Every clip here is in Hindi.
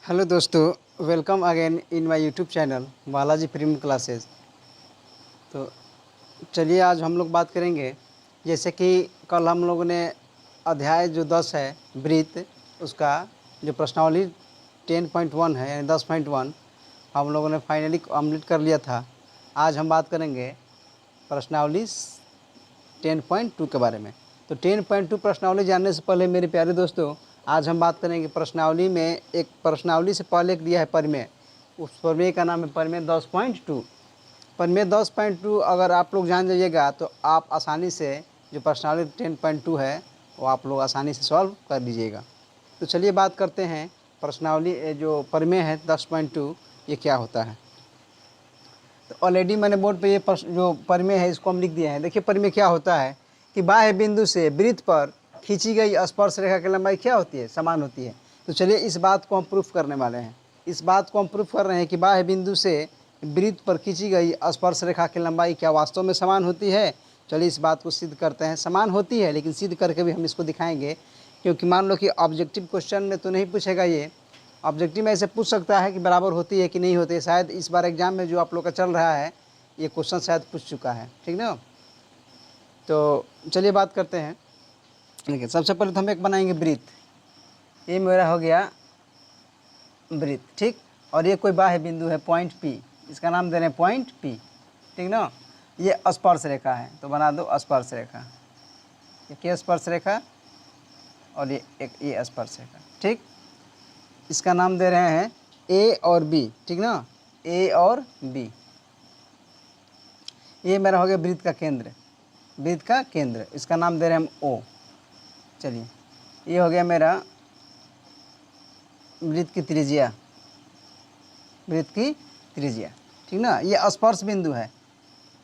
हेलो दोस्तों, welcome again in my YouTube channel Balaji premium classes. तो चलिए आज हम लोग बात करेंगे, जैसे कि कल हम लोगों ने अध्याय जो 10 है ब्रीथ, उसका जो प्रश्नावली 10.1 है यानी 10.1 हम लोगों ने फाइनली कंप्लीट कर लिया था। आज हम बात करेंगे प्रश्नावली 10.2 के बारे में। तो 10.2 प्रश्नावली जानने से पहले मेरे प्यारे दोस्तों, आज हम बात करेंगे प्रश्नावली में एक प्रश्नावली से पहले एक दिया है प्रमेय। उस प्रमेय का नाम है प्रमेय 10.2। प्रमेय 10.2 अगर आप लोग जान जाइएगा तो आप आसानी से जो प्रश्नावली 10.2 है वो आप लोग आसानी से सॉल्व कर लीजिएगा। तो चलिए बात करते हैं प्रश्नावली जो प्रमेय है 10.2 ये क्या होता है। तो ऑलरेडी मैंने बोर्ड पे ये जो प्रमेय है इसको हम लिख दिया है। देखिए प्रमेय क्या होता है कि बाह्य बिंदु से वृत्त पर खींची गई स्पर्श रेखा की लंबाई क्या होती है, समान होती है। तो चलिए इस बात को हम प्रूफ करने वाले हैं। इस बात को हम प्रूफ कर रहे हैं कि बाह्य बिंदु से वृत्त पर खींची गई स्पर्श रेखा की लंबाई क्या वास्तव में समान होती है। चलिए इस बात को सिद्ध करते हैं। समान होती है, लेकिन सिद्ध करके भी हम इसको दिखाएंगे, क्योंकि मान लो कि ऑब्जेक्टिव क्वेश्चन में तो नहीं पूछेगा। ये ऑब्जेक्टिव में ऐसे पूछ सकता है कि बराबर होती है कि नहीं होती है। शायद इस बार एग्जाम में जो आप लोग का चल रहा है ये क्वेश्चन शायद पूछ चुका है, ठीक ना। तो चलिए बात करते हैं। देखिए सबसे पहले तो हम एक बनाएंगे वृत्त। ये मेरा हो गया वृत्त, ठीक। और ये कोई बाह्य बिंदु है पॉइंट पी, इसका नाम दे रहे हैं पॉइंट पी, ठीक ना। ये स्पर्श रेखा है तो बना दो स्पर्श रेखा। ये क्या स्पर्श रेखा और ये एक ये स्पर्श रेखा, ठीक। इसका नाम दे रहे हैं ए और बी, ठीक ना, ए और बी। ये मेरा हो गया वृत्त का केंद्र, वृत्त का केंद्र, इसका नाम दे रहे हैं हम ओ। चलिए ये हो गया मेरा वृत्त की त्रिज्या, वृत्त की त्रिज्या, ठीक ना। ये स्पर्श बिंदु है,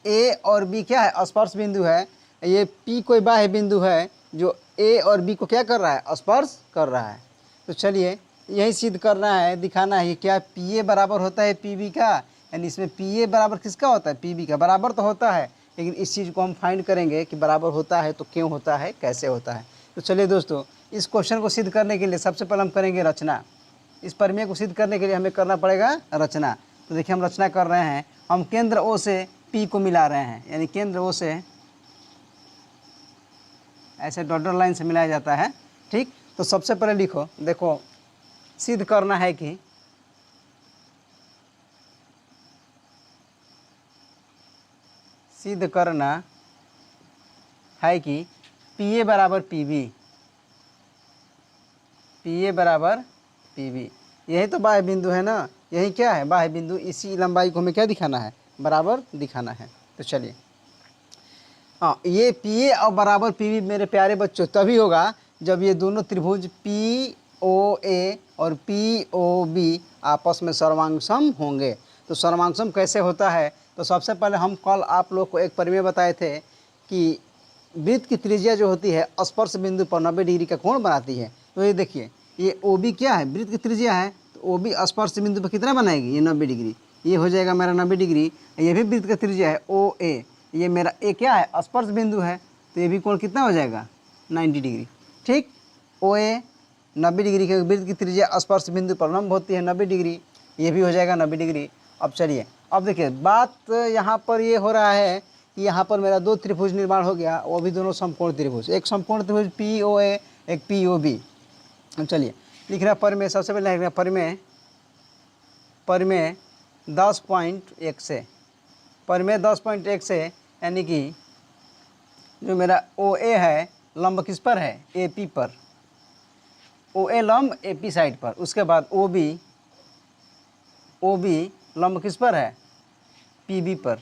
ए और बी क्या है, स्पर्श बिंदु है। ये पी कोई बाह्य बिंदु है जो ए और बी को क्या कर रहा है, स्पर्श कर रहा है। तो चलिए यही सिद्ध करना है, दिखाना है क्या पी ए बराबर होता है पी बी का, यानी इसमें पी ए बराबर किसका होता है, पी बी का। बराबर तो होता है, लेकिन इस चीज़ को हम फाइंड करेंगे कि बराबर होता है तो क्यों होता है, कैसे होता है। तो चलिए दोस्तों, इस क्वेश्चन को सिद्ध करने के लिए सबसे पहले हम करेंगे रचना। इस प्रमेय को सिद्ध करने के लिए हमें करना पड़ेगा रचना। तो देखिए हम रचना कर रहे हैं। हम केंद्र ओ से पी को मिला रहे हैं, यानी केंद्र ओ से ऐसे डॉटेड लाइन से मिलाया जाता है, ठीक। तो सबसे पहले लिखो, देखो सिद्ध करना है कि सिद्ध करना है कि पी ए बराबर पी बी, पी ए बराबर पी बी। यही तो बाह्य बिंदु है ना, यही क्या है बाह्य बिंदु। इसी लंबाई को हमें क्या दिखाना है, बराबर दिखाना है। तो चलिए हाँ, ये पी ए और बराबर पी बी मेरे प्यारे बच्चों तभी होगा जब ये दोनों त्रिभुज पी ओ ए और पी ओ बी आपस में सर्वांगसम होंगे। तो सर्वांगसम कैसे होता है, तो सबसे पहले हम कल आप लोग को एक प्रमेय बताए थे कि वृत्त की त्रिज्या जो होती है स्पर्श बिंदु पर 90 डिग्री का कोण बनाती है। तो ये देखिए ये ओ बी क्या है, वृत्त की त्रिज्या है, तो ओ बी स्पर्श बिंदु पर कितना बनाएगी, ये 90 डिग्री। ये हो जाएगा मेरा 90 डिग्री। ये भी वृत्त का त्रिज्या है ओ ए, ये मेरा ए क्या है, स्पर्श बिंदु है, तो ये भी कोण कितना हो जाएगा 90 डिग्री, ठीक। ओ ए 90 डिग्री के वृत्त की त्रिज्या स्पर्श बिंदु पर लंब होती है 90 डिग्री, ये भी हो जाएगा 90 डिग्री। अब चलिए अब देखिए बात यहाँ पर ये हो रहा है कि यहाँ पर मेरा दो त्रिभुज निर्माण हो गया, वो भी दोनों समकोण त्रिभुज, एक समकोण त्रिभुज पी ओ ए, एक पी ओ बी। चलिए लिख रहा प्रमेय, सबसे पहले लिख रहा प्रमेय, प्रमेय 10.1 से, प्रमेय 10.1 से, यानी कि जो मेरा ओ ए है लंब किस पर है, ए पी पर, ओ ए लंब ए पी साइड पर। उसके बाद ओ बी लंब किस पर है, पी बी पर,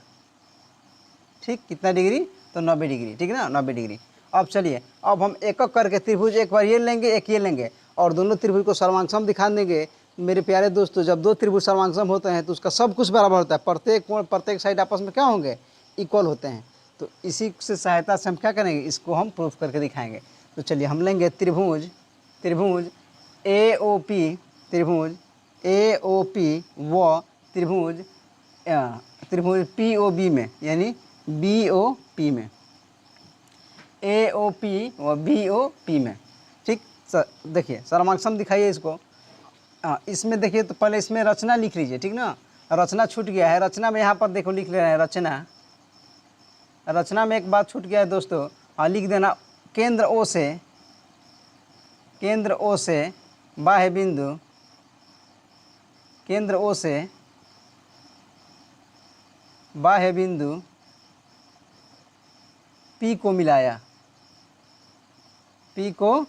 ठीक। कितना डिग्री, तो 90 डिग्री, ठीक ना, 90 डिग्री। अब चलिए अब हम एक एक करके त्रिभुज, एक बार ये लेंगे एक ये लेंगे और दोनों त्रिभुज को सर्वांगसम दिखा देंगे। मेरे प्यारे दोस्तों, जब दो त्रिभुज सर्वांगसम होते हैं तो उसका सब कुछ बराबर होता है, प्रत्येक कोण प्रत्येक साइड आपस में क्या होंगे, इक्वल होते हैं। तो इसी से सहायता से हम क्या करेंगे, इसको हम प्रूफ करके दिखाएंगे। तो चलिए हम लेंगे त्रिभुज, त्रिभुज ए ओ पी, त्रिभुज ए ओ पी व त्रिभुज त्रिभुज पी ओ बी में, यानी बी ओ पी में, ए ओ पी व बी ओ पी में, ठीक। देखिए सर्वांगसम दिखाइए इसको। हाँ, इसमें देखिए तो पहले इसमें रचना लिख लीजिए, ठीक ना। रचना छूट गया है, रचना में यहाँ पर देखो लिख ले रहे हैं रचना। रचना में एक बात छूट गया है दोस्तों, हाँ लिख देना, केंद्र ओ से बाह्य बिंदु, केंद्र ओ से बाह्य बिंदु P को मिलाया, P को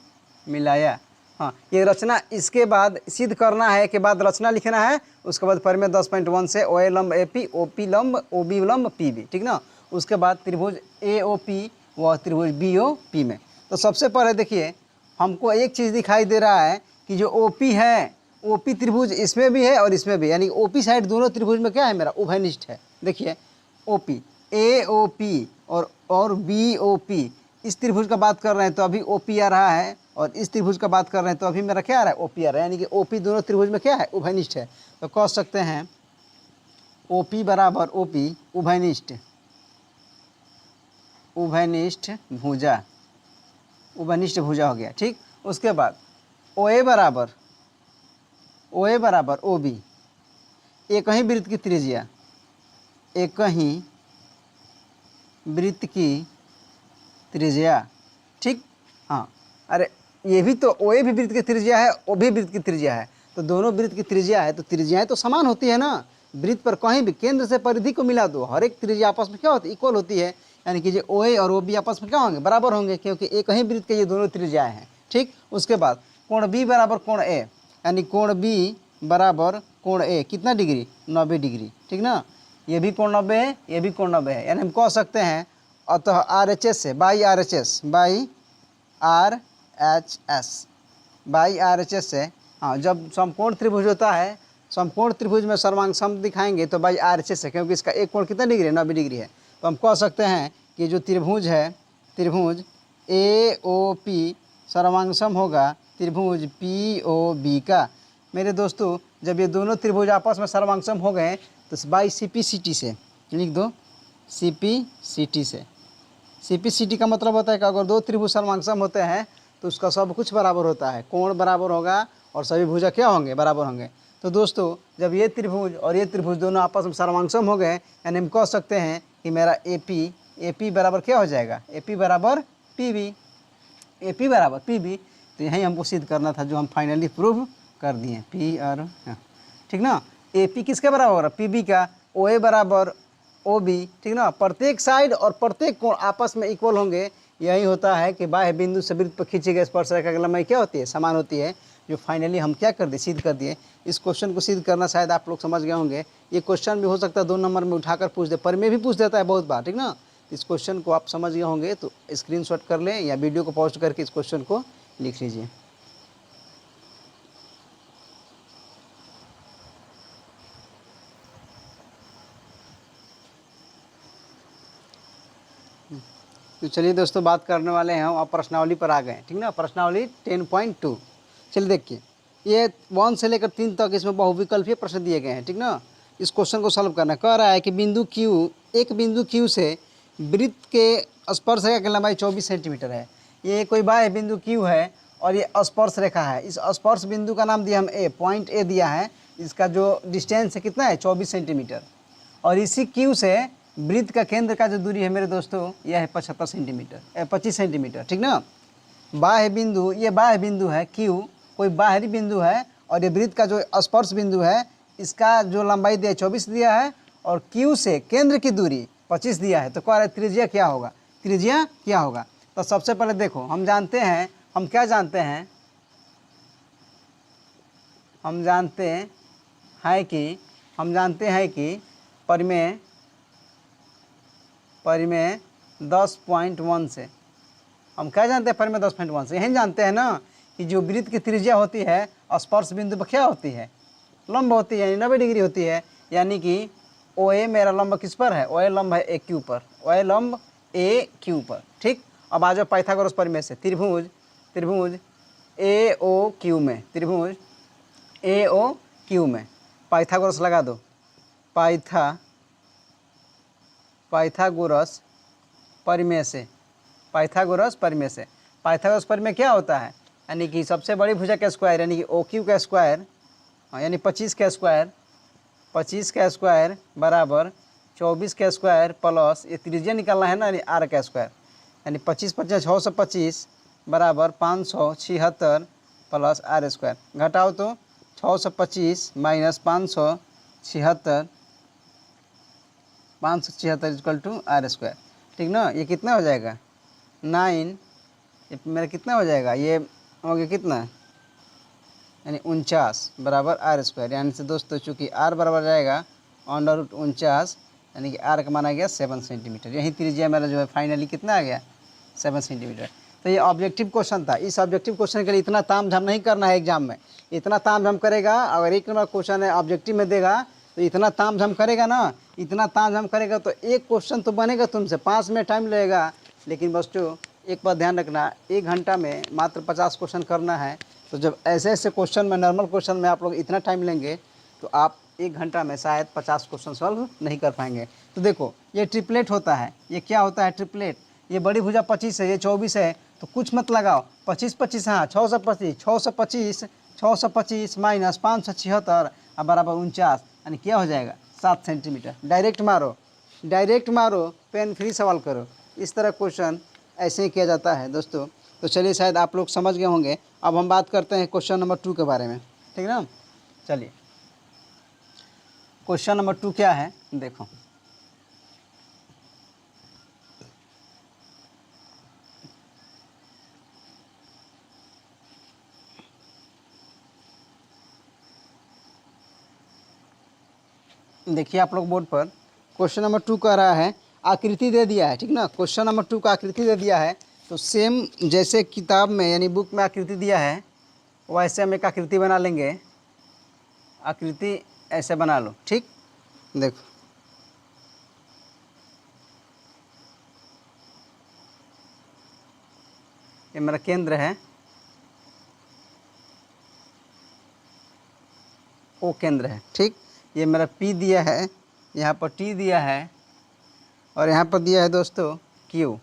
मिलाया। हाँ, ये रचना इसके बाद सिद्ध करना है, के बाद रचना लिखना है, उसके बाद परिमेय 10.1 से OA लंब AP, OP लंब, OB लंब, PB, ठीक ना। उसके बाद त्रिभुज AOP व त्रिभुज BOP में। तो सबसे पहले देखिए हमको एक चीज़ दिखाई दे रहा है कि जो OP है, OP त्रिभुज इसमें भी है और इसमें भी, यानी OP साइड दोनों त्रिभुज में क्या है मेरा, उभयनिष्ठ है। देखिए OP, AOP और BOP, इस त्रिभुज का बात कर रहे हैं तो अभी OP आ रहा है, और इस त्रिभुज का बात कर रहे हैं तो अभी मेरा क्या आ रहा है, OP आ रहा है, यानी कि OP दोनों त्रिभुज में क्या है, उभयनिष्ठ है। तो कह सकते हैं OP बराबर OP उभयनिष्ठ, उभयनिष्ठ भुजा, उभयनिष्ठ भुजा हो गया, ठीक। उसके बाद OA बराबर OB, एक ही वृत्त की त्रिज्या, एक ही वृत्त की त्रिज्या, ठीक। हाँ, अरे ये भी तो OA भी वृत्त की त्रिज्या है, O भी वृत्त की त्रिज्या है, तो दोनों वृत्त की त्रिज्या है, तो त्रिज्याएं तो समान होती है ना। वृत्त पर कहीं भी केंद्र से परिधि को मिला दो, हर एक त्रिज्या आपस में क्या होती है, इक्वल होती है, यानी कि जो OA और OB आपस में क्या होंगे, बराबर होंगे, क्योंकि एक ही वृत्त के ये दोनों त्रिज्याएं हैं, ठीक। उसके बाद कोण B बराबर कोण A, यानी कोण B बराबर कोण A कितना डिग्री, 90 डिग्री, ठीक ना। ये भी कोण 90 है, ये भी कोण 90 है, यानी हम कह सकते हैं अतः RHS से बाई RHS से, हाँ जब समकोण त्रिभुज होता है, समकोण त्रिभुज में सर्वांग सम दिखाएंगे तो बाई RHS से, क्योंकि इसका एक कोण कितना डिग्री है, 90 डिग्री है। तो हम कह सकते हैं कि जो त्रिभुज है, त्रिभुज AOP सर्वांग सम होगा त्रिभुज POB का। मेरे दोस्तों जब ये दोनों त्रिभुज आपस में सर्वांग सम हो गए तो बाई CPCT से लिख दो, CPCT से। CPCT का मतलब होता है कि अगर दो त्रिभुज सर्वांग सम होते हैं तो उसका सब कुछ बराबर होता है, कोण बराबर होगा और सभी भुजा क्या होंगे, बराबर होंगे। तो दोस्तों जब ये त्रिभुज और ये त्रिभुज दोनों आपस में सर्वांग सम हो गए, यानी हम कह सकते हैं कि मेरा AP बराबर क्या हो जाएगा, AP बराबर PB, AP बराबर PB। तो यही हमको सिद्ध करना था, जो हम फाइनली प्रूव कर दिए, P और, ठीक ना। AP किसके बराबर होगा, PB का। OA बराबर OB, ठीक ना। प्रत्येक साइड और प्रत्येक कोण आपस में इक्वल होंगे, यही होता है कि बाह्य बिंदु से वृत्त पर खींची गई स्पर्शरेखा की लंबाई क्या होती है, समान होती है, जो फाइनली हम क्या कर दिए, सिद्ध कर दिए। इस क्वेश्चन को सिद्ध करना शायद आप लोग समझ गए होंगे। ये क्वेश्चन भी हो सकता है 2 नंबर में उठाकर पूछ दे, पर में भी पूछ देता है बहुत बार, ठीक ना। इस क्वेश्चन को आप समझ गए होंगे तो स्क्रीनशॉट कर लें या वीडियो को पॉज करके इस क्वेश्चन को लिख लीजिए। तो चलिए दोस्तों बात करने वाले हैं हम, अब प्रश्नावली पर आ गए, ठीक ना। प्रश्नावली 10.2, चलिए देखिए, ये 1 से लेकर 3 तक इसमें बहुविकल्पीय प्रश्न दिए गए हैं, ठीक ना। इस क्वेश्चन को सॉल्व करना कह रहा है कि बिंदु Q, एक बिंदु Q से वृत्त के स्पर्शरेखा की लंबाई 24 सेंटीमीटर है। ये कोई बाह्य बिंदु Q है और ये स्पर्श रेखा है। इस स्पर्श बिंदु का नाम दिया हम A, पॉइंट A दिया है। इसका जो डिस्टेंस है कितना है, 24 सेंटीमीटर। और इसी Q से वृत्त का केंद्र का जो दूरी है मेरे दोस्तों, यह है 25 सेंटीमीटर, 25 सेंटीमीटर, ठीक ना। बाह्य बिंदु, ये बाह्य बिंदु है Q, कोई बाहरी बिंदु है, और ये वृत्त का जो स्पर्श बिंदु है, इसका जो लंबाई दिया 24 दिया है, और Q से केंद्र की दूरी 25 दिया है। तो कह रहे त्रिज्या क्या होगा, त्रिज्या क्या होगा। तो सबसे पहले देखो, हम जानते हैं, हम क्या जानते हैं, हम जानते हैं कि परिमेय 10.1 से, हम क्या जानते हैं, परिमेय 10.1 से यही जानते हैं ना कि जो वृत्त की त्रिज्या होती है स्पर्श बिंदु पर क्या होती है, लंब होती है, यानी 90 डिग्री होती है। यानी कि OA मेरा लंब किस पर है, OA लंब है AQ पर, OA लंब AQ पर, ठीक। अब आ जाओ पाइथागोरस परिमेय से, त्रिभुज AOQ में, त्रिभुज AOQ में पाइथागोरस लगा दो, पाइथागोरस परिमेय से, पाइथागोरस परिमेय क्या होता है, यानी कि सबसे बड़ी भुजा का स्क्वायर, यानी कि OQ का स्क्वायर हाँ यानी 25 का स्क्वायर, 25 का स्क्वायर बराबर 24 का स्क्वायर प्लस ये त्रिज्या निकालना है ना, यानी आर का स्क्वायर, यानी 25 25 625 बराबर 576 प्लस आर स्क्वायर। घटाओ तो 625 minus 576, 576 equal to r square, ठीक ना। ये कितना हो जाएगा 9, ये मेरा कितना हो जाएगा, ये हो गया कितना, यानी 49 बराबर आर स्क्वायर। यानी से दोस्तों चूँकि आर बराबर जाएगा √49, यानी कि आर का माना गया 7 सेंटीमीटर। यही त्रिज्या मेरा जो है फाइनली कितना आ गया 7 सेंटीमीटर। तो ये ऑब्जेक्टिव क्वेश्चन था। इस ऑब्जेक्टिव क्वेश्चन के लिए इतना तामझाम नहीं करना है एग्जाम में। इतना तामझाम करेगा, अगर 1 नंबर क्वेश्चन है ऑब्जेक्टिव में देगा तो इतना तामझाम करेगा ना, इतना तामझाम करेगा तो एक क्वेश्चन तो बनेगा तुमसे, 5 मिनट टाइम लगेगा। लेकिन बच्चों एक बात ध्यान रखना, 1 घंटा में मात्र 50 क्वेश्चन करना है। तो जब ऐसे ऐसे क्वेश्चन में, नॉर्मल क्वेश्चन में आप लोग इतना टाइम लेंगे तो आप 1 घंटा में शायद 50 क्वेश्चन सॉल्व नहीं कर पाएंगे। तो देखो ये ट्रिपलेट होता है, ये क्या होता है ट्रिपलेट। ये बड़ी भुजा 25 है, ये 24 है, तो कुछ मत लगाओ, 25 25 हाँ 625 माइनस 576 और बराबर 49, यानी क्या हो जाएगा 7 सेंटीमीटर। डायरेक्ट मारो, डायरेक्ट मारो, पेन फ्री सवाल करो। इस तरह क्वेश्चन ऐसे ही किया जाता है दोस्तों। तो चलिए शायद आप लोग समझ गए होंगे। अब हम बात करते हैं क्वेश्चन नंबर 2 के बारे में, ठीक ना। चलिए क्वेश्चन नंबर 2 क्या है देखो। देखिए आप लोग बोर्ड पर क्वेश्चन नंबर 2 कह रहा है, आकृति दे दिया है, ठीक ना। क्वेश्चन नंबर 2 का आकृति दे दिया है, तो सेम जैसे किताब में यानी बुक में आकृति दिया है वैसे हम एक आकृति बना लेंगे। आकृति ऐसे बना लो, ठीक। देखो ये मेरा केंद्र है, ओ केंद्र है, ठीक। ये मेरा P दिया है, यहाँ पर T दिया है और यहाँ पर दिया है दोस्तों Q,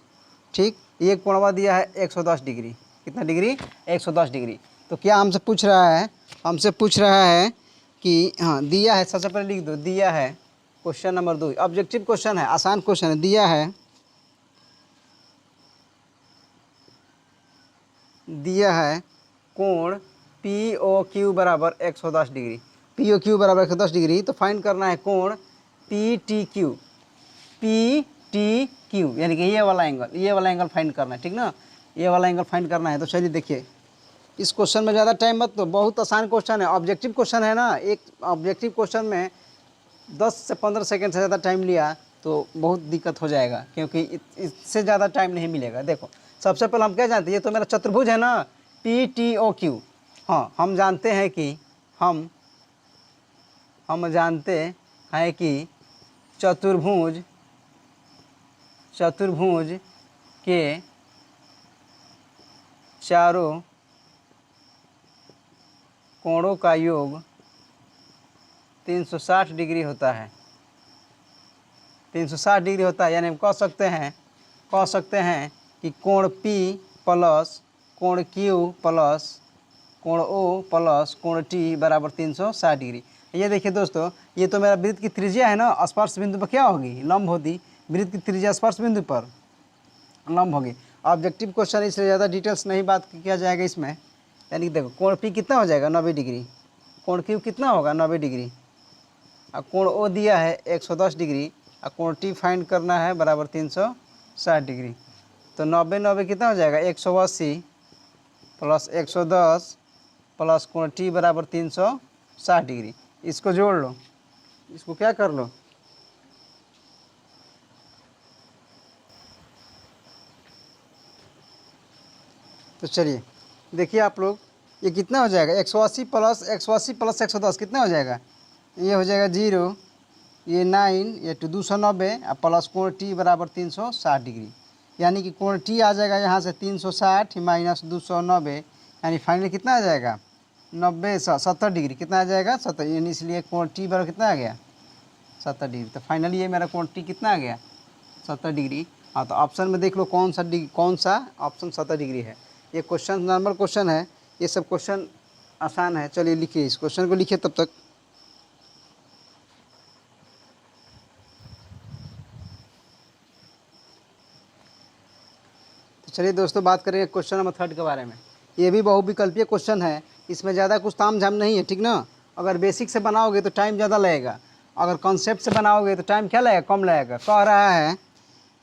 ठीक। ये कोणवा दिया है 110 डिग्री। कितना डिग्री 110 डिग्री। तो क्या हमसे पूछ रहा है, हमसे पूछ रहा है कि हाँ दिया है, सबसे पहले लिख दो, दिया है क्वेश्चन नंबर 2 ऑब्जेक्टिव क्वेश्चन है, आसान क्वेश्चन है। दिया है कोण POQ बराबर 110 डिग्री। POQ बराबर 110 डिग्री। तो फाइंड करना है कोण PTQ, PTQ यानी कि ये वाला एंगल फाइंड करना है, ठीक ना। ये वाला एंगल फाइंड करना है। तो चलिए देखिए इस क्वेश्चन में ज़्यादा टाइम मत, तो बहुत आसान क्वेश्चन है, ऑब्जेक्टिव क्वेश्चन है ना। एक ऑब्जेक्टिव क्वेश्चन में 10 से 15 सेकंड से ज़्यादा टाइम लिया तो बहुत दिक्कत हो जाएगा, क्योंकि इससे ज़्यादा टाइम नहीं मिलेगा। देखो सबसे पहले हम क्या जानते हैं, ये तो मेरा चतुर्भुज है ना PTOQ। हाँ हम जानते हैं कि हम जानते हैं कि चतुर्भुज के चारों कोणों का योग 360 डिग्री होता है। 360 डिग्री होता है, यानी हम कह सकते हैं कि कोण P प्लस कोण Q प्लस कोण O प्लस कोण T बराबर 360 डिग्री। ये देखिए दोस्तों, ये तो मेरा वृत्त की त्रिज्या है ना, स्पर्श बिंदु पर क्या होगी, लंब होगी। वृत्त की त्रिज्या स्पर्श बिंदु पर लंब होगी। ऑब्जेक्टिव क्वेश्चन इसलिए ज़्यादा डिटेल्स नहीं बात किया जाएगा इसमें। यानी कि देखो कोण P कितना हो जाएगा 90 डिग्री, कोण Q कितना होगा 90 डिग्री, और कोण O दिया है 110 डिग्री, और कोण T फाइंड करना है बराबर 360 डिग्री। तो 90 90 कितना हो जाएगा 180 प्लस 110 प्लस कोण T बराबर 360 डिग्री। इसको जोड़ लो, इसको क्या कर लो, तो चलिए देखिए आप लोग ये कितना हो जाएगा 180 प्लस 110 कितना हो जाएगा, ये हो जाएगा 0, ये 9, ये 290 और प्लस कोण T बराबर 360 डिग्री। यानी कि कोण T आ जाएगा यहाँ से 360 माइनस 290, यानी फाइनली कितना आ जाएगा 70 डिग्री। कितना आ जाएगा 70, यानी इसलिए कोण T बराबर कितना आ गया 70 डिग्री। तो फाइनली ये मेरा कोण T कितना आ गया 70 डिग्री। हाँ तो ऑप्शन में देख लो कौन सा ऑप्शन 70 डिग्री है। ये क्वेश्चन नॉर्मल क्वेश्चन है, ये सब क्वेश्चन आसान है। चलिए लिखिए, इस क्वेश्चन को लिखिए तब तक। तो चलिए दोस्तों, बात करेंगे क्वेश्चन नंबर 3 के बारे में। ये भी बहुविकल्पीय क्वेश्चन है, इसमें ज़्यादा कुछ ताम झाम नहीं है, ठीक ना। अगर बेसिक से बनाओगे तो टाइम ज़्यादा लगेगा, अगर कॉन्सेप्ट से बनाओगे तो टाइम क्या लगेगा, कम लगेगा। कह रहा है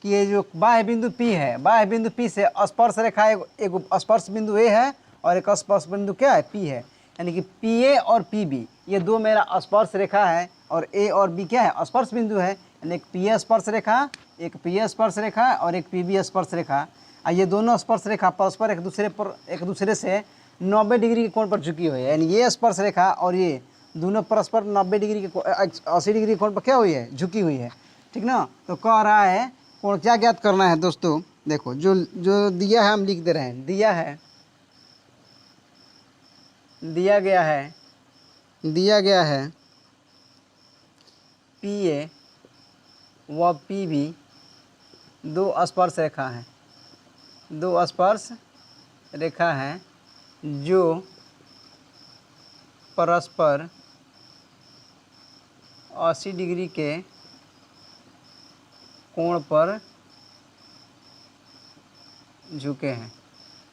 कि ये जो बाह्य बिंदु P है, बाह्य बिंदु P से स्पर्श रेखा एक स्पर्श बिंदु A है और एक स्पर्श बिंदु क्या है, P है। यानी कि PA और PB ये दो मेरा स्पर्श रेखा है, और A और B क्या है, स्पर्श बिंदु है। यानी एक PA स्पर्श रेखा, एक PA स्पर्श रेखा और एक PB स्पर्श रेखा। ये दोनों स्पर्श रेखा परस्पर एक दूसरे से 90 डिग्री के कोण पर झुकी हुई है। यानी ये स्पर्श रेखा और ये दोनों परस्पर 90 डिग्री के 80 डिग्री के कोण पर क्या हुई है, झुकी हुई है, ठीक ना। तो कह रहा है कोण क्या ज्ञात करना है दोस्तों। देखो जो जो दिया है हम लिख दे रहे हैं। दिया गया है PA व PB दो स्पर्श रेखा हैं, दो स्पर्श रेखा हैं जो परस्पर 80 डिग्री के कोण पर झुके हैं।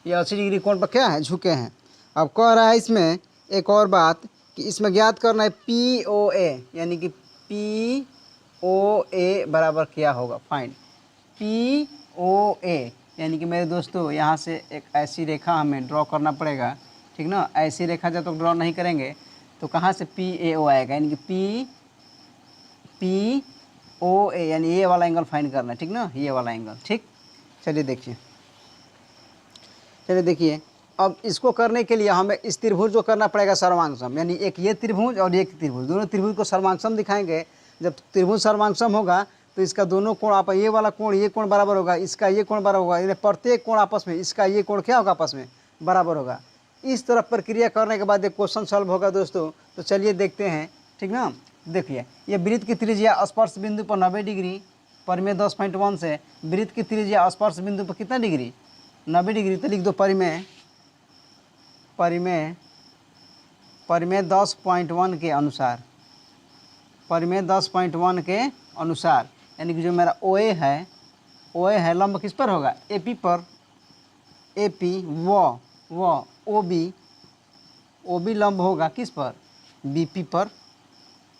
ये 80 डिग्री कोण पर क्या है, झुके हैं। अब कह रहा है इसमें एक और बात कि इसमें ज्ञात करना है POA, यानी कि POA बराबर क्या होगा, फाइंड POA। यानी कि मेरे दोस्तों यहाँ से एक ऐसी रेखा हमें ड्रॉ करना पड़ेगा, ठीक ना। ऐसी रेखा जब तक ड्रॉ नहीं करेंगे तो कहाँ से PAO आएगा, यानी कि POA यानी ये वाला एंगल फाइंड करना है, ठीक ना, ये वाला एंगल, ठीक। चलिए देखिए, अब इसको करने के लिए हमें इस त्रिभुज को करना पड़ेगा सर्वांगसम। यानी एक ये त्रिभुज और एक त्रिभुज, दोनों त्रिभुज को सर्वांगसम दिखाएंगे। जब त्रिभुज सर्वांगसम होगा तो इसका दोनों कोण आपस, ये वाला कोण ये कोण बराबर होगा, इसका ये कोण बराबर होगा, यानी प्रत्येक कोण आपस में, इसका ये कोण क्या होगा, आपस में बराबर होगा। इस तरह प्रक्रिया करने के बाद एक क्वेश्चन सॉल्व होगा दोस्तों। तो चलिए देखते हैं, ठीक ना। देखिए ये वृत्त की त्रिज्या स्पर्श बिंदु पर 90 डिग्री, परिमेय 10.1 से वृत्त की त्रिज्या स्पर्श बिंदु पर कितना डिग्री, 90 डिग्री। तो लिख दो परिमेय 10.1 के अनुसार, परिमेय 10.1 के अनुसार। यानी कि जो मेरा OA है लंब किस पर होगा, AP पर, AP व OB लंब होगा किस पर, BP पर,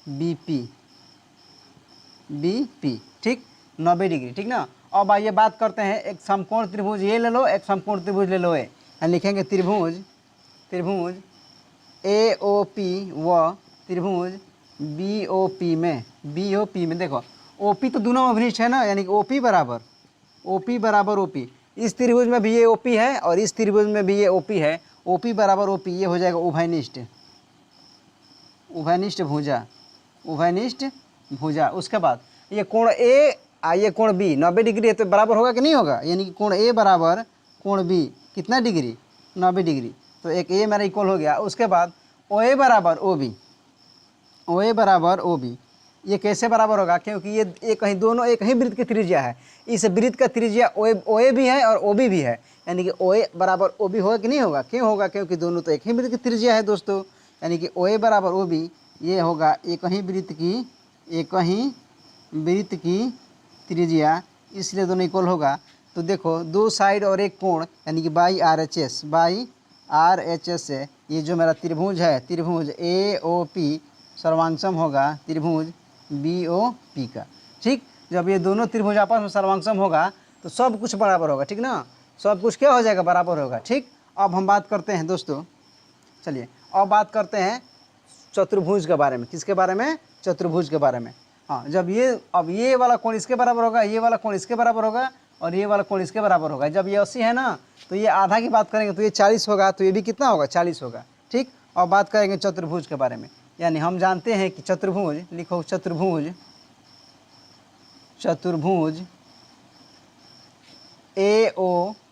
BP, ठीक, 90 डिग्री, ठीक ना। अब आइए बात करते हैं, एक समकोण त्रिभुज ये ले लो, एक समकोण त्रिभुज ले लो ए। लिखेंगे त्रिभुज AOP व त्रिभुज BOP में, देखो OP तो दोनों में अभिनिष्ट है ना, यानी कि OP बराबर OP। इस त्रिभुज में भी ये OP है और इस त्रिभुज में भी ये OP है। OP बराबर OP, ये हो जाएगा उभयनिष्ठ भुजा। उसके बाद ये कोण A ये कोण B 90 डिग्री है, तो बराबर होगा कि नहीं होगा। यानी कि कोण A बराबर कोण B कितना डिग्री, 90 डिग्री। तो एक A मेरा इक्वल हो गया। उसके बाद OA बराबर OB, ये कैसे बराबर होगा, क्योंकि ये कहीं दोनों एक ही वृत्त की त्रिज्या है। इस वृत्त का त्रिज्या OA भी है और OB भी है। यानी कि OA बराबर OB होगा कि नहीं होगा, क्यों होगा, क्योंकि दोनों तो एक ही वृत्त की त्रिज्या है दोस्तों। यानी कि OA बराबर OB ये होगा एक ही वृत्त की त्रिज्या, इसलिए दोनों इक्वल होगा। तो देखो दो साइड और एक कोण, यानी कि बाई RHS से ये जो मेरा त्रिभुज है, त्रिभुज AOP सर्वांगसम होगा त्रिभुज BOP का, ठीक। जब ये दोनों त्रिभुज आपस में सर्वांगसम होगा तो सब कुछ बराबर होगा, ठीक ना, सब कुछ क्या हो जाएगा, बराबर होगा, ठीक। अब हम बात करते हैं दोस्तों, चलिए अब बात करते हैं चतुर्भुज के बारे में। किसके बारे में, चतुर्भुज के बारे में। हाँ, जब अब ये वाला कोण इसके बराबर होगा, ये वाला कोण इसके बराबर होगा और ये वाला कोण इसके बराबर होगा। जब ये 80 है ना, तो ये आधा की बात करेंगे तो ये 40 होगा, तो ये भी कितना होगा, 40 होगा, ठीक। और बात करेंगे चतुर्भुज के बारे में। यानी हम जानते हैं कि चतुर्भुज, लिखो चतुर्भुज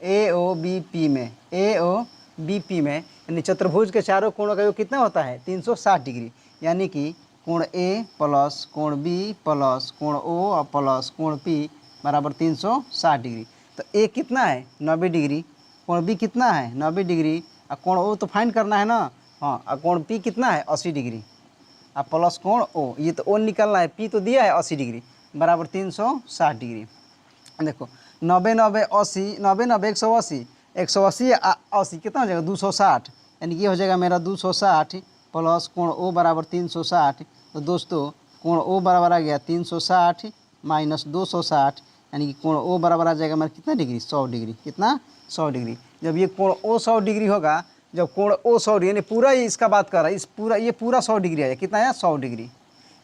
AOBP में, यानी चतुर्भुज के चारों कोणों का योग कितना होता है, 360 डिग्री। यानी कि कोण A प्लस कोण B प्लस कोण O और प्लस कोण P बराबर 360 डिग्री। तो A कितना है, 90 डिग्री, कोण B कितना है, 90 डिग्री, और कोण O तो फाइंड करना है ना। हाँ, और कोण पी कितना है 80 डिग्री, अब प्लस कोण ओ, ये तो ओ निकलना है, पी तो दिया है 80 डिग्री बराबर 360 डिग्री। देखो 90 90 80, 90 90 180, 180 80 कितना हो जाएगा 260, यानी कि हो जाएगा मेरा 260 प्लस कोण ओ बराबर 360। तो दोस्तों कोण ओ बराबर आ गया 360 माइनस 260, यानी कि कोण ओ बराबर आ जाएगा मेरा कितना डिग्री 100 डिग्री, कितना 100 डिग्री। जब ये कोण ओ 100 डिग्री होगा, जब कोण ओ 100 डिग्री यानी पूरा ही इसका बात कर रहा है, इस पूरा ये पूरा 100 डिग्री आया, कितना आया 100 डिग्री,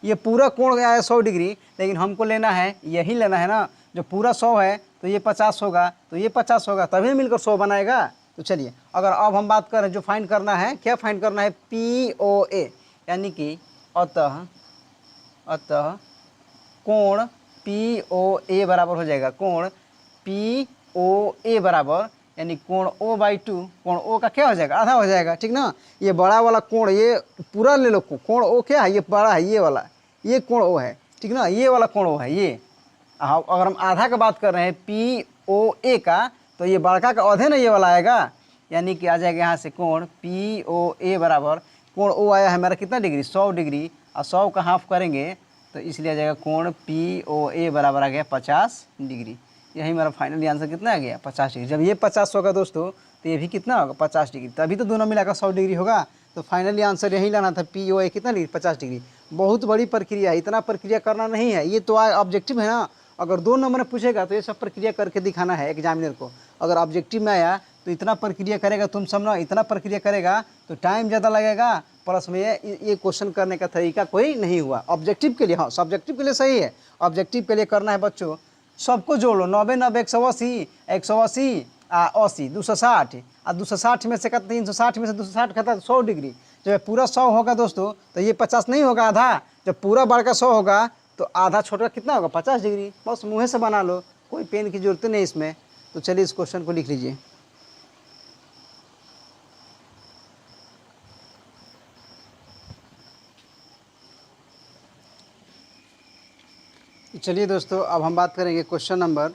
ये पूरा कोण आया 100 डिग्री, लेकिन हमको लेना है यही लेना है ना, जो पूरा 100 है तो ये 50 होगा, तो ये 50 होगा, तभी मिलकर 100 बनाएगा। तो चलिए अगर अब हम बात करें जो फाइंड करना है, क्या फाइंड करना है पी ओ ए, यानी कि अतः कोण पी ओ ए बराबर हो जाएगा, कोण पी ओ ए बराबर यानी कोण ओ बाई 2, कोण ओ का क्या हो जाएगा आधा हो जाएगा, ठीक ना। ये बड़ा वाला कोण ये पूरा ले लो, कोण ओ क्या है ये बड़ा है, ये वाला ये कोण ओ है, ठीक ना, ये वाला कोण ओ है ये। अगर हम आधा का बात कर रहे हैं पी ओ ए का, तो ये बड़का का आधे ना ये वाला आएगा, यानी कि आ जाएगा यहाँ से कोण पी ओ ए बराबर, कोण ओ आया है हमारा कितना डिग्री 100 डिग्री, और 100 का हाफ करेंगे तो इसलिए आ जाएगा कोण पी ओ ए बराबर आ गया 50 डिग्री। यही मेरा फाइनली आंसर कितना आ गया 50 डिग्री। जब ये 50 होगा दोस्तों तो ये भी कितना होगा 50 डिग्री, तभी तो दोनों मिलाकर 100 डिग्री होगा। तो फाइनली आंसर यही लाना था, पी ओ ए कितना डिग्री 50 डिग्री। बहुत बड़ी प्रक्रिया है, इतना प्रक्रिया करना नहीं है, ये तो ऑब्जेक्टिव है ना। अगर 2 नंबर पूछेगा तो ये सब प्रक्रिया करके दिखाना है एग्जामिनर को। अगर ऑब्जेक्टिव में आया तो इतना प्रक्रिया करेगा, तुम समझो इतना प्रक्रिया करेगा तो टाइम ज़्यादा लगेगा, प्लस में ये क्वेश्चन करने का तरीका कोई नहीं हुआ। ऑब्जेक्टिव के लिए हाँ, सब्जेक्टिव के लिए सही है, ऑब्जेक्टिव के लिए करना है बच्चों, सबको जोड़ लो 90 90 180 180 80 260, और 260 में से 360 में से 260 खाता 100 डिग्री। जब पूरा 100 होगा दोस्तों तो ये 50 नहीं होगा आधा, जब पूरा बड़का 100 होगा तो आधा छोटा कितना होगा 50 डिग्री। बस मुँह से बना लो, कोई पेन की जरूरत नहीं इसमें। तो चलिए इस क्वेश्चन को लिख लीजिए। चलिए दोस्तों अब हम बात करेंगे क्वेश्चन नंबर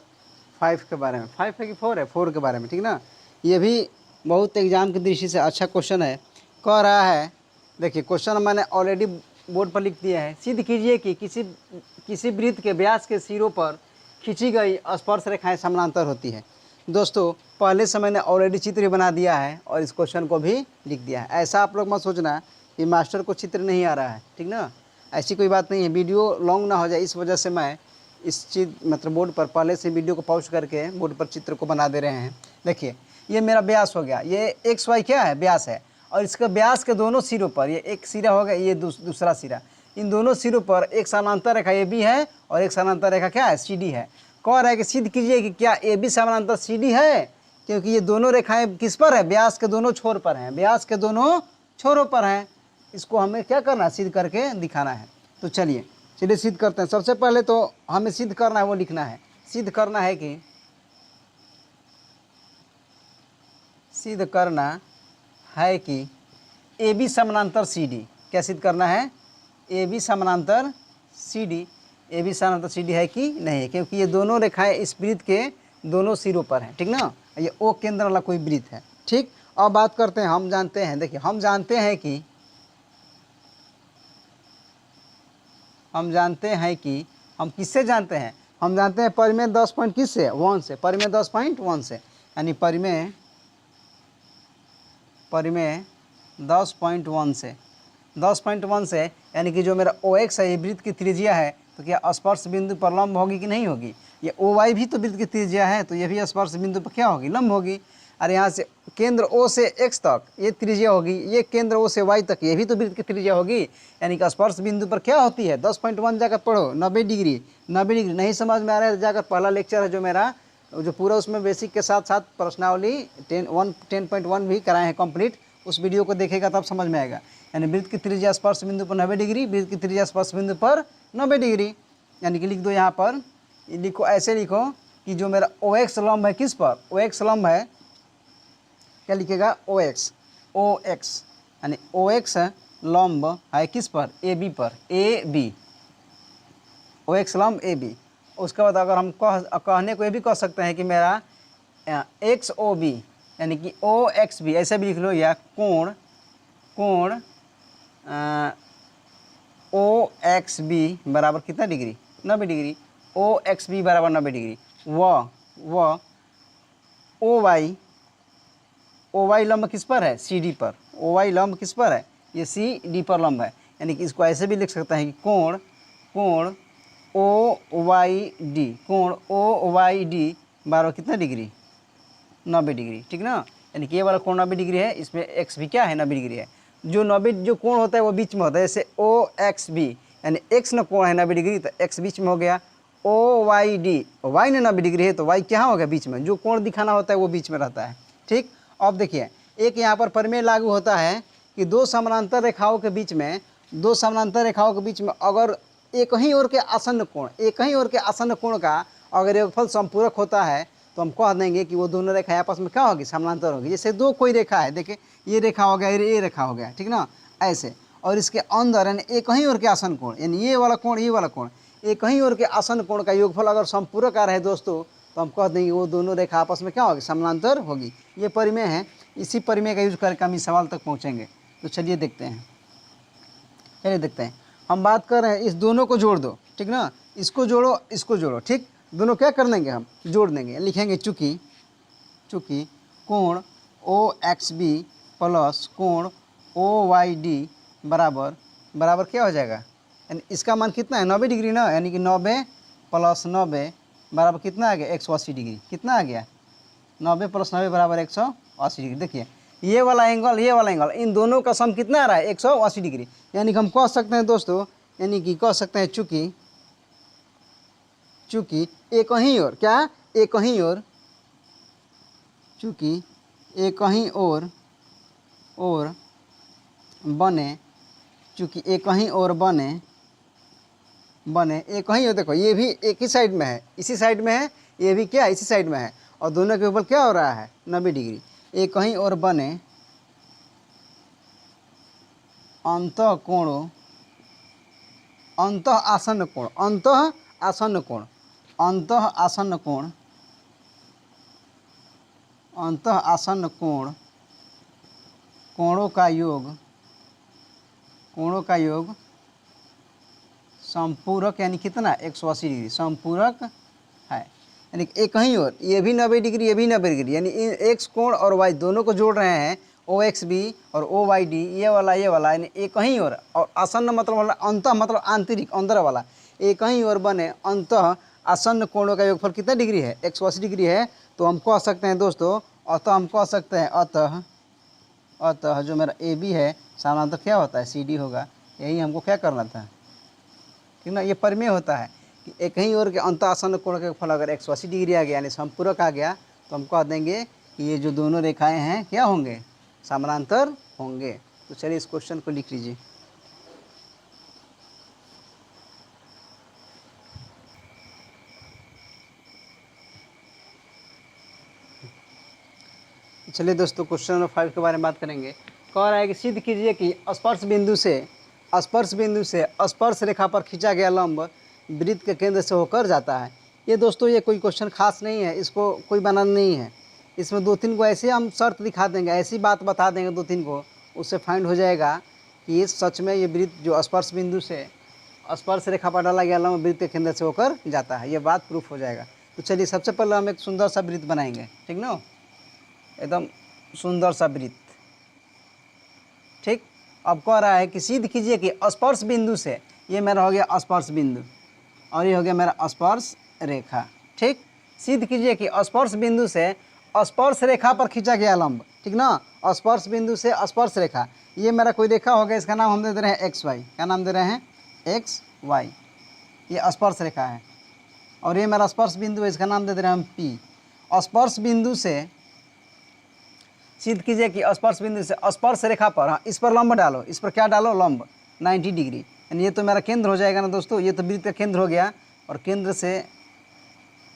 5 के बारे में। 5 है कि 4 है, 4 के बारे में, ठीक ना। ये भी बहुत एग्जाम की दृष्टि से अच्छा क्वेश्चन है। कह रहा है, देखिए क्वेश्चन मैंने ऑलरेडी बोर्ड पर लिख दिया है। सिद्ध कीजिए कि किसी वृत्त के व्यास के सिरों पर खींची गई स्पर्श रेखाएं समानांतर होती है। दोस्तों पहले से मैंने ऑलरेडी चित्र बना दिया है और इस क्वेश्चन को भी लिख दिया है। ऐसा आप लोग मत सोचना कि मास्टर को चित्र नहीं आ रहा है, ठीक ना, ऐसी कोई बात नहीं है। वीडियो लॉन्ग ना हो जाए इस वजह से मैं इस चीज़ मतलब बोर्ड पर पहले से वीडियो को पॉज करके बोर्ड पर चित्र को बना दे रहे हैं। देखिए ये मेरा व्यास हो गया, ये एक्स वाई क्या है व्यास है, और इसका व्यास के दोनों सिरों पर ये एक सिरा होगा, ये दूसरा सिरा, इन दोनों सिरों पर एक समानांतर रेखा ए बी है और एक समानांतर रेखा क्या है सी डी है। कह रहा है कि सिद्ध कीजिए कि क्या ए बी समानांतर सी डी है, क्योंकि ये दोनों रेखाएं किस पर है व्यास के दोनों छोर पर हैं, व्यास के दोनों छोरों पर हैं। इसको हमें क्या करना है सिद्ध करके दिखाना है। तो चलिए सिद्ध करते हैं। सबसे पहले तो हमें सिद्ध करना है वो लिखना है, सिद्ध करना है कि ए बी समानांतर सी डी। क्या सिद्ध करना है ए बी समानांतर सी डी, ए बी समानांतर सी डी है कि नहीं है, क्योंकि ये दोनों रेखाएं इस वृत्त के दोनों सिरों पर हैं, ठीक ना। ये ओ केंद्र वाला कोई वृत्त है, ठीक। अब बात करते हैं, हम जानते हैं, देखिए हम जानते हैं कि हम किससे जानते हैं, हम जानते हैं परिमेय 10 पॉइंट किससे 1 से, परिमेय 10.1 से, यानी परिमेय 10.1 से 10.1 से, यानी कि जो मेरा ओ एक्स है ये वृत्त की त्रिज्या है, तो क्या स्पर्श बिंदु पर लंब होगी कि नहीं होगी। ये ओ वाई भी तो वृत्त की त्रिज्या है, तो ये भी स्पर्श बिंदु पर क्या होगी लंब होगी। और यहाँ से केंद्र ओ से एक्स तक ये त्रिज्या होगी, ये केंद्र ओ से वाई तक ये भी तो वृत्त की त्रिज्या होगी, यानी कि स्पर्श बिंदु पर क्या होती है 10.1 जाकर पढ़ो 90 डिग्री। नहीं समझ में आ रहा है जाकर पहला लेक्चर है जो मेरा जो पूरा उसमें बेसिक के साथ साथ प्रश्नावली 10.1 भी कराए हैं कंप्लीट, उस वीडियो को देखेगा तब समझ में आएगा। यानी वृत्त की त्रिज्या स्पर्श बिंदु पर 90 डिग्री, वृत्त की त्रिज्या स्पर्श बिंदु पर 90 डिग्री, यानी कि लिख दो यहाँ पर, लिखो ऐसे लिखो कि जो मेरा ओ एक्स लंब है किस पर, ओ एक्स लंब है, क्या लिखेगा ओ एक्स यानी ओ एक्स लंब है किस पर ए बी पर, ए बी ओ एक्स लंब ए बी। उसके बाद अगर हम कहने को ये भी कह सकते हैं कि मेरा एक्स ओ बी यानी कि ओ एक्स बी ऐसे भी लिख लो, या कोण कोण ओ एक्स बी बराबर कितना डिग्री, 90 डिग्री। ओ एक्स बी बराबर 90 डिग्री। व ओ वाई लंब किस पर है, सी डी पर। ओ वाई लंब किस पर है, ये सी डी पर लंब है। यानी कि इसको ऐसे भी लिख सकता है कि कोण ओ वाई डी बराबर कितना डिग्री, 90 डिग्री। ठीक ना। यानी कि ये वाला कोण 90 डिग्री है, इसमें एक्स भी क्या है, 90 डिग्री है। जो 90 जो कोण होता है वो बीच में होता है, जैसे ओ एक्स बी, यानी एक्स न कोण है 90 डिग्री तो एक्स बीच में हो गया। ओ वाई डी, वाई ने 90 डिग्री है तो वाई क्या हो गया, बीच में। जो कोण दिखाना होता है वो बीच में रहता है। ठीक। अब देखिए एक यहाँ पर प्रमेय लागू होता है कि दो समानांतर रेखाओं के बीच में अगर एक ही ओर के आसन्न कोण का अगर योगफल संपूरक होता है तो हम कह देंगे कि वो दोनों रेखाएं आपस में क्या होगी, समानांतर होगी। जैसे दो कोई रेखा है, देखिए ये रेखा हो गया, ये रेखा हो गया, ठीक ना, ऐसे। और इसके अंदर यानी एक ही ओर के आसन्न कोण, यानी ये वाला कोण एक ही ओर के आसन्न कोण का योगफल अगर संपूरक आ रहा है दोस्तों, तो हम कह देंगे वो दोनों रेखा आपस में क्या होगी, समानांतर होगी। ये परिमेय है। इसी परिमेय का यूज करके हम इस सवाल तक पहुँचेंगे। तो चलिए देखते हैं। हम बात कर रहे हैं इस दोनों को जोड़ दो, ठीक ना, इसको जोड़ो, ठीक। दोनों क्या कर लेंगे, हम जोड़ देंगे। लिखेंगे चूँकि कोण ओ एक्स बी प्लस कोण ओ वाई डी बराबर क्या हो जाएगा, यानी इसका मान कितना है, 90 डिग्री ना। यानी कि 90 प्लस 90 बराबर कितना आ गया, 180 डिग्री। कितना आ गया, 90 प्लस 90 बराबर 180 डिग्री। देखिए ये वाला एंगल इन दोनों का सम कितना आ रहा है, 180 डिग्री। यानी कि हम कह सकते हैं दोस्तों, चूँकि एक ही ओर देखो ये भी एक ही साइड में है, इसी साइड में है, ये भी क्या इसी साइड में है, और दोनों के ऊपर क्या हो रहा है, 90 डिग्री। एक ही ओर बने अंत आसन्न कोण कोणों का योग संपूरक, यानी कितना, 180 डिग्री संपूरक है। यानी एक ही ओर, ये भी 90 डिग्री, ये भी 90 डिग्री, यानी इन एक्स कोण और वाई दोनों को जोड़ रहे हैं, ओ एक्स बी और ओ वाई डी, ये वाला यानी एक ही ओर। और आसन्न मतलब अंतः मतलब आंतरिक, अंदर वाला। एक ही ओर बने अंतः आसन्न कोणों का योगफल कितना डिग्री है, 180 डिग्री है। तो हम कह सकते हैं दोस्तों, अतः जो मेरा ए बी है समानांतर क्या होता है, सी डी होगा। यही हमको क्या करना था, ठीक ना। ये परिमेय होता है कि एक ही ओर के अंत आसन्न कोण का फल अगर 180 डिग्री आ गया, यानी संपूरक आ गया, तो हम कह देंगे कि ये जो दोनों रेखाएं हैं क्या होंगे, समानांतर होंगे। तो चलिए इस क्वेश्चन को लिख लीजिए। चलिए दोस्तों क्वेश्चन नंबर 5 के बारे में बात करेंगे। कह रहा है कि सिद्ध कीजिए कि स्पर्श बिंदु से स्पर्श रेखा पर खींचा गया लंब वृत्त के केंद्र से होकर जाता है। ये दोस्तों ये कोई क्वेश्चन खास नहीं है, इसको कोई बनाना नहीं है। इसमें 2-3 को ऐसे हम शर्त दिखा देंगे, ऐसी बात बता देंगे 2-3 को, उससे फाइंड हो जाएगा कि ये सच में ये वृत्त जो स्पर्श बिंदु से स्पर्श रेखा पर डाला गया लंब वृत्त के केंद्र से होकर जाता है। ये बात प्रूफ हो जाएगा। तो चलिए सबसे पहले हम एक सुंदर सा वृत्त बनाएंगे, ठीक ना, एकदम सुंदर सा वृत्त, ठीक। अब कह रहा है कि सिद्ध कीजिए कि स्पर्श बिंदु से, ये मेरा हो गया स्पर्श बिंदु और ये हो गया मेरा स्पर्श रेखा, ठीक। सिद्ध कीजिए कि स्पर्श बिंदु से स्पर्श रेखा पर खींचा गया लंब, ठीक ना, स्पर्श बिंदु से स्पर्श रेखा, ये मेरा कोई रेखा हो गया, इसका नाम हम दे रहे हैं एक्स वाई। क्या नाम दे रहे हैं, एक्स वाई। ये स्पर्श रेखा है और ये मेरा स्पर्श बिंदु है, इसका नाम दे रहे हैं हम पी। स्पर्श बिंदु से सिद्ध कीजिए कि स्पर्श बिंदु से स्पर्श रेखा पर, हाँ, इस पर लंब डालो, इस पर क्या डालो, लंब 90 डिग्री। यानी ये तो मेरा केंद्र हो जाएगा ना दोस्तों, ये तो वृत्त का केंद्र हो गया, और केंद्र से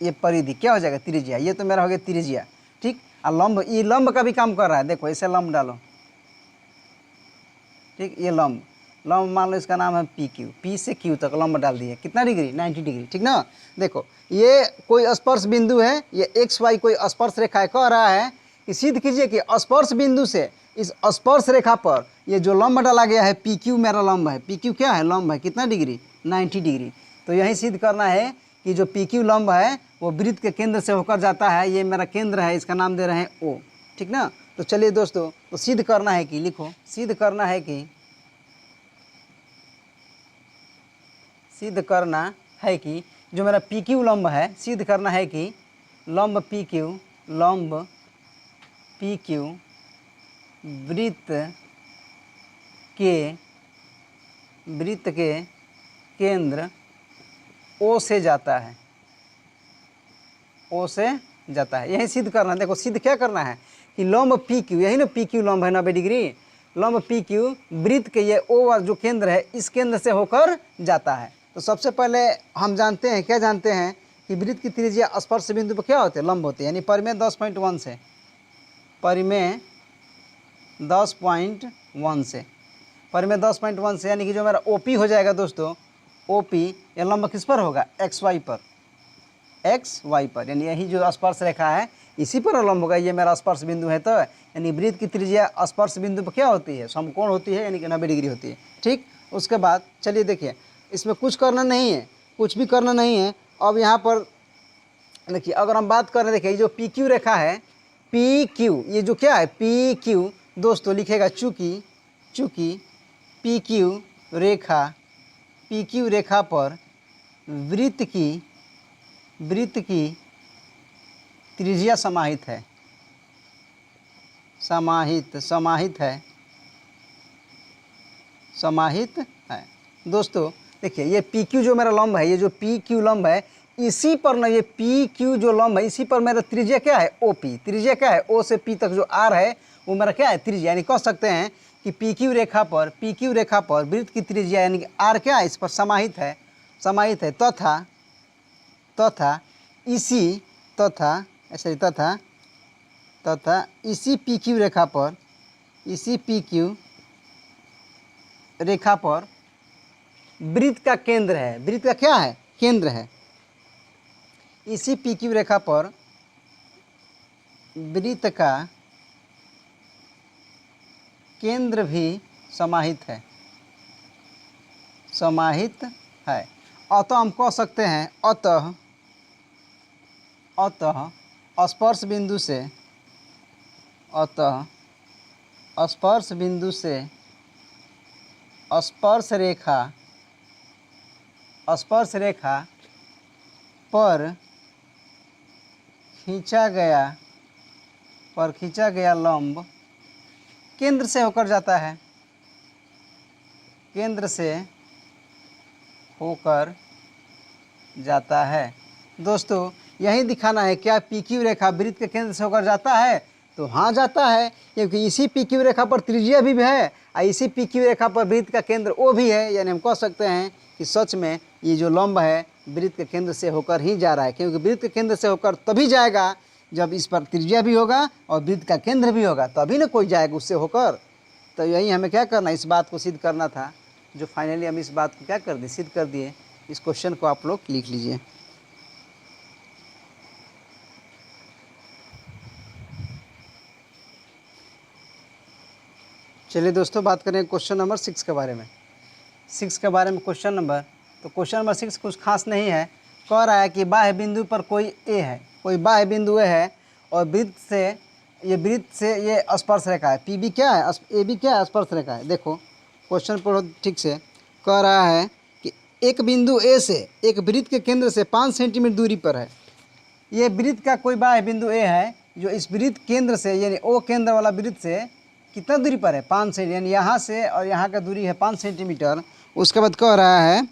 ये परिधि क्या हो जाएगा, त्रिज्या। ये तो मेरा हो गया त्रिज्या, ठीक। और लंब, ये लंब का भी काम कर रहा है, देखो ऐसे लंब डालो, ठीक। ये लंब मान लो इसका नाम है पी क्यू, पी से क्यू तक लंब डाल दिया, कितना डिग्री, 90 डिग्री, ठीक ना। देखो ये कोई स्पर्श बिंदु है, ये एक्स वाई कोई स्पर्श रेखा है। कह रहा है कि सिद्ध कीजिए कि स्पर्श बिंदु से इस स्पर्श रेखा पर ये जो लंब डाला गया है पी क्यू मेरा लंब है। पी क्यू क्या है? लंब है। कितना डिग्री? 90 डिग्री। तो यही सिद्ध करना है कि जो पी क्यू लंब है वो वृत्त के केंद्र से होकर जाता है। ये मेरा केंद्र है, इसका नाम दे रहे हैं ओ। ठीक ना। तो चलिए दोस्तों, तो सिद्ध करना है कि, लिखो, सिद्ध करना है कि जो मेरा पी क्यू लंब है, सिद्ध करना है कि लंब पी क्यू वृत्त के केंद्र ओ से जाता है। ओ से जाता है, यही सिद्ध करना है। देखो सिद्ध क्या करना है कि लंब पी क्यू, यही ना पी क्यू लंब है 90 डिग्री, लंब पी क्यू वृत्त के ये ओ वाला जो केंद्र है इस केंद्र से होकर जाता है। तो सबसे पहले हम जानते हैं, क्या जानते हैं कि वृत्त की त्रिज्या स्पर्श बिंदु पर क्या होते हैं? लंब होते हैं। यानी परिमेय 10.1 से, परिमेय 10.1 से, परिमेय 10.1 से, यानी कि जो मेरा ओपी हो जाएगा दोस्तों, ओपी ये लंब किस पर होगा? एक्स वाई पर, एक्स वाई पर, यानी यही जो स्पर्श रेखा है इसी पर लंब होगा। ये मेरा स्पर्श बिंदु है। तो यानी वृत्त की त्रिज्या स्पर्श बिंदु पर क्या होती है? समकोण होती है, यानी कि 90 डिग्री होती है। ठीक। उसके बाद चलिए देखिए, इसमें कुछ करना नहीं है, कुछ भी करना नहीं है। अब यहाँ पर देखिए, अगर हम बात करें, देखिए जो पी क्यू रेखा है, पी क्यू, ये जो क्या है पी क्यू दोस्तों लिखेगा, चूँकि पी क्यू रेखा पर वृत्त की त्रिज्या समाहित है दोस्तों। देखिए ये पी क्यू जो मेरा लंब है, ये जो पी क्यू लंब है, इसी पर ना, ये पी क्यू जो लंब है इसी पर मेरा त्रिज्या क्या है? O P. त्रिज्या क्या है? ओ से पी तक जो आर है वो मेरा क्या है? त्रिज्या। यानी कह सकते हैं कि पी क्यू रेखा पर वृत्त की त्रिज्या यानी कि आर क्या है? इस पर समाहित है तथा इसी पी क्यू रेखा पर वृत्त का केंद्र है। वृत्त का क्या है? केंद्र है। इसी पी क्यू रेखा पर वृत्त का केंद्र भी समाहित है। अतः हम कह सकते हैं, अतः स्पर्श बिंदु से स्पर्श रेखा पर खींचा गया लंब केंद्र से होकर जाता है। दोस्तों यही दिखाना है, क्या पी क्यू रेखा वृत्त के केंद्र से होकर जाता है? तो हाँ जाता है, क्योंकि इसी पी क्यू रेखा पर त्रिज्या भी है और इसी पी क्यू रेखा पर वृत्त का केंद्र ओ भी है। यानी हम कह सकते हैं कि सच में ये जो लंब है वृत्त के केंद्र से होकर ही जा रहा है, क्योंकि वृत्त के केंद्र से होकर तभी जाएगा जब इस पर त्रिज्या भी होगा और वृत्त का केंद्र भी होगा, तभी ना कोई जाएगा उससे होकर। तो यही हमें क्या करना, इस बात को सिद्ध करना था, जो फाइनली हम इस बात को क्या कर दिए? सिद्ध कर दिए। इस क्वेश्चन को आप लोग लिख लीजिए। चलिए दोस्तों, बात करें क्वेश्चन नंबर 6 के बारे में। 6 के बारे में क्वेश्चन नंबर, तो क्वेश्चन नंबर 6 कुछ खास नहीं है। कह रहा है कि बाह्य बिंदु पर कोई ए है, कोई बाह्य बिंदु ए है और वृत्त से ये स्पर्श रेखा है। पी बी क्या है? ए बी क्या है? स्पर्श रेखा है। देखो क्वेश्चन पढ़ो ठीक से। कह रहा है कि एक बिंदु ए से एक वृत्त के केंद्र से 5 सेंटीमीटर दूरी पर है। ये वृत्त का कोई बाह्य बिंदु ए है जो इस वृत्त केंद्र से, यानी ओ केंद्र वाला वृत्त से कितना दूरी पर है? 5 सेंटीमीटर, यानी यहाँ से और यहाँ का दूरी है 5 सेंटीमीटर। उसके बाद कह रहा है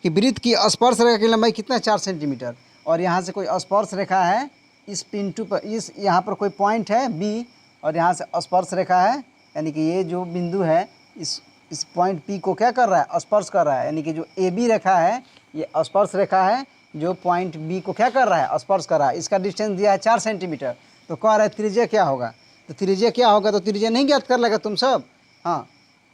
कि वृत्त की स्पर्श रेखा की लंबाई कितना है? 4 सेंटीमीटर। और यहाँ से कोई स्पर्श रेखा है इस पिंटू पर, इस यहाँ पर कोई पॉइंट है बी और यहाँ से स्पर्श रेखा है, यानी कि ये जो बिंदु है इस पॉइंट पी को क्या कर रहा है? स्पर्श कर रहा है। यानी कि जो ए बी रेखा है ये स्पर्श रेखा है जो पॉइंट बी को क्या कर रहा है? स्पर्श कर रहा है। इसका डिस्टेंस दिया है 4 सेंटीमीटर। तो कह रहा है त्रिज्या क्या होगा? तो त्रिज्या क्या होगा? तो त्रिज्या नहीं ज्ञात कर लेगा तुम सब? हाँ,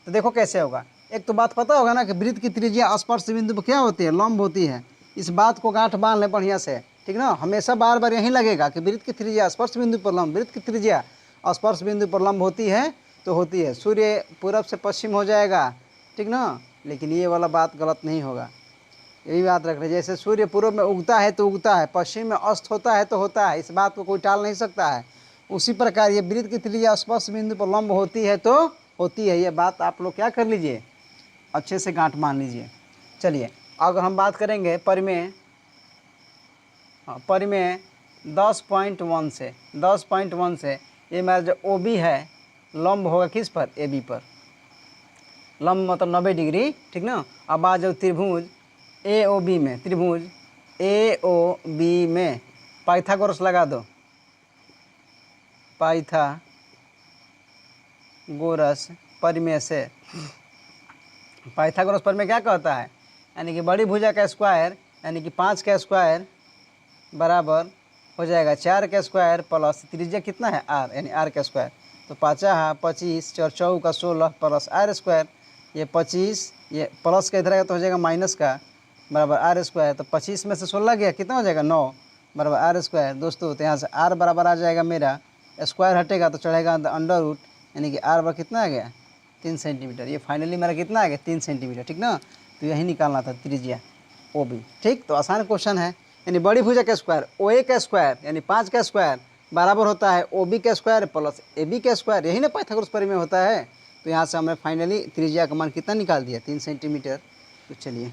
तो देखो कैसे होगा। एक तो बात पता होगा ना कि वृत्त की त्रिज्या स्पर्श बिंदु पर क्या होती है? लंब होती है। इस बात को गांठ बांध ले बढ़िया से, ठीक ना। हमेशा बार बार यही लगेगा कि वृत्त की त्रिज्या स्पर्श बिंदु पर लंब, वृत्त की त्रिज्या स्पर्श बिंदु पर लंब होती है। तो होती है। सूर्य पूरब से पश्चिम हो जाएगा, ठीक ना, लेकिन ये वाला बात गलत नहीं होगा, यही बात रख रहे। जैसे सूर्य पूर्व में उगता है तो उगता है, पश्चिम में अस्त होता है तो होता है, इस बात को कोई टाल नहीं सकता है। उसी प्रकार ये वृत्त की त्रिज्या स्पर्श बिंदु पर लंब होती है तो होती है, ये बात आप लोग क्या कर लीजिए, अच्छे से गांठ मान लीजिए। चलिए अगर हम बात करेंगे परिमेय, परिमेय 10.1 से 10.1 से ये मेरा जो ओ बी है लंब होगा किस पर, ए बी पर, लंब मतलब 90 डिग्री, ठीक ना। अब आ जाओ त्रिभुज ए ओ बी में, त्रिभुज ए ओ बी में पाइथागोरस लगा दो, पाइथागोरस परिमेय से। पाइथागोरस परिमेय क्या कहता है, यानी कि बड़ी भुजा का स्क्वायर यानी कि 5 का स्क्वायर बराबर हो जाएगा 4 का स्क्वायर प्लस त्रिज्या कितना है आर, यानी आर का स्क्वायर। तो 5 25 4 4 का 16 प्लस आर स्क्वायर, ये 25 ये प्लस का इधर आएगा तो हो जाएगा माइनस का बराबर आर स्क्वायर। तो 25 में से 16 गया कितना हो जाएगा 9 बराबर आर स्क्वायर। दोस्तों तो यहाँ से आर बराबर आ जाएगा मेरा, स्क्वायर हटेगा तो चढ़ेगा अंडर रूट, यानी कि आर बराबर कितना आ गया 3 सेंटीमीटर। ये फाइनली मेरा कितना आ गया 3 सेंटीमीटर, ठीक ना। तो यही निकालना था त्रिज्या ओ बी, ठीक। तो आसान क्वेश्चन है, यानी बड़ी भुजा का स्क्वायर ओ ए का स्क्वायर यानी 5 का स्क्वायर बराबर होता है ओ बी का स्क्वायर प्लस ए बी का स्क्वायर, यही ना पाइथागोरस परिमेय होता है। तो यहाँ से हमने फाइनली त्रिज्या का मान कितना निकाल दिया 3 सेंटीमीटर। तो चलिए